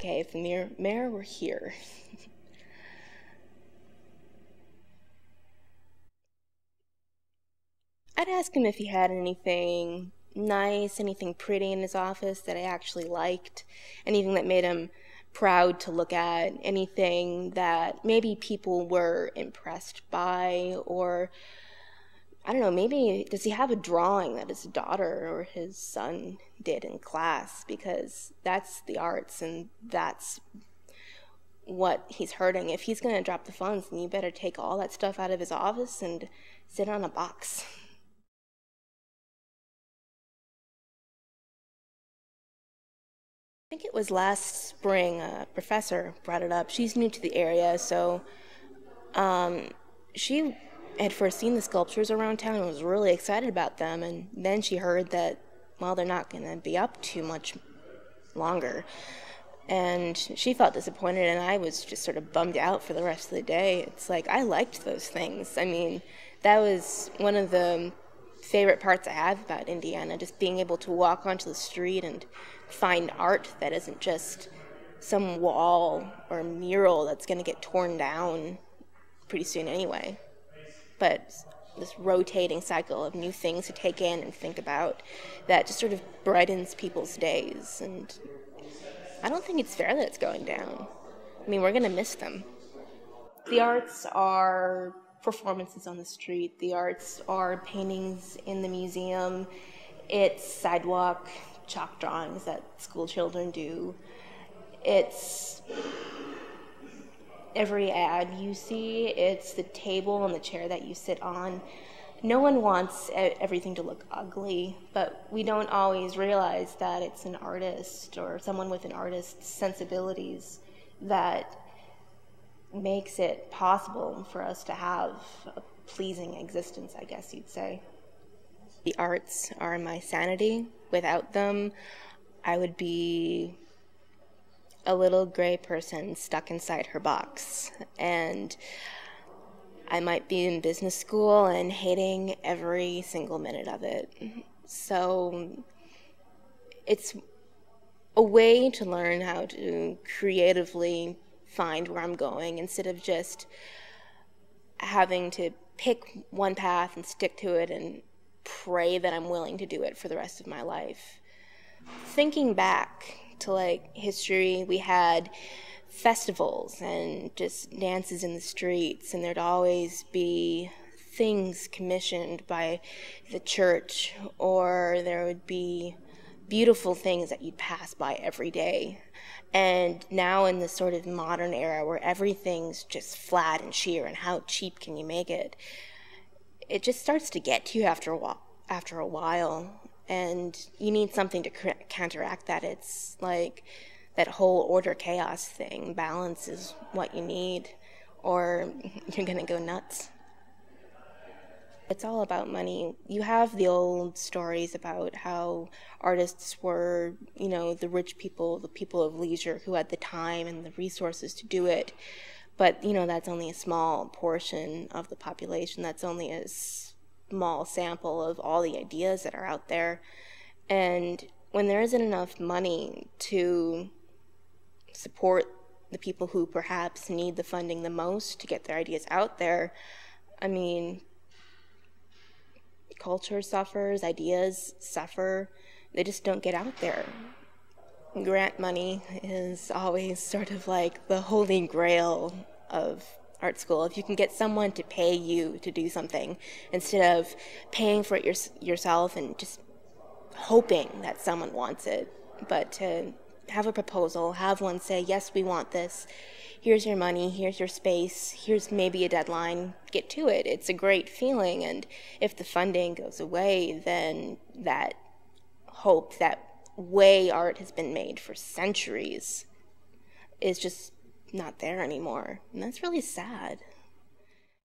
Okay, if the mayor were here. I'd ask him if he had anything nice, anything pretty in his office that I actually liked, anything that made him proud to look at, anything that maybe people were impressed by, or I don't know, maybe does he have a drawing that his daughter or his son did in class? Because that's the arts and that's what he's hurting. If he's going to drop the funds, then you better take all that stuff out of his office and sit on a box. I think it was last spring, a professor brought it up. She's new to the area, so she had first seen the sculptures around town and was really excited about them. And then she heard that, well, they're not going to be up too much longer. And she felt disappointed, and I was just sort of bummed out for the rest of the day. It's like, I liked those things. I mean, that was one of the favorite parts I have about Indiana, just being able to walk onto the street and find art that isn't just some wall or mural that's going to get torn down pretty soon anyway. But this rotating cycle of new things to take in and think about that just sort of brightens people's days. And I don't think it's fair that it's going down. I mean, we're going to miss them. The arts are performances on the street. The arts are paintings in the museum. It's sidewalk chalk drawings that school children do. It's every ad you see. It's the table and the chair that you sit on. No one wants everything to look ugly, but we don't always realize that it's an artist or someone with an artist's sensibilities that makes it possible for us to have a pleasing existence, I guess you'd say. The arts are my sanity. Without them, I would be a little gray person stuck inside her box. And I might be in business school and hating every single minute of it. So it's a way to learn how to creatively find where I'm going instead of just having to pick one path and stick to it and pray that I'm willing to do it for the rest of my life. Thinking back to like history, we had festivals and just dances in the streets, and there'd always be things commissioned by the church, or there would be beautiful things that you'd pass by every day. And now in this sort of modern era where everything's just flat and sheer and how cheap can you make it, it just starts to get to you after a while, and you need something to counteract that. It's like that whole order chaos thing. Balance is what you need, or you're gonna go nuts. It's all about money. You have the old stories about how artists were, the rich people, the people of leisure who had the time and the resources to do it. But, that's only a small portion of the population. That's only a small sample of all the ideas that are out there. And when there isn't enough money to support the people who perhaps need the funding the most to get their ideas out there, I mean, culture suffers, ideas suffer, they just don't get out there. Grant money is always sort of like the holy grail of art school. If you can get someone to pay you to do something instead of paying for it yourself and just hoping that someone wants it, but to have a proposal, have one say, yes, we want this, here's your money, here's your space, here's maybe a deadline, get to it. It's a great feeling, and if the funding goes away, then that hope, that way art has been made for centuries, is just not there anymore, and that's really sad.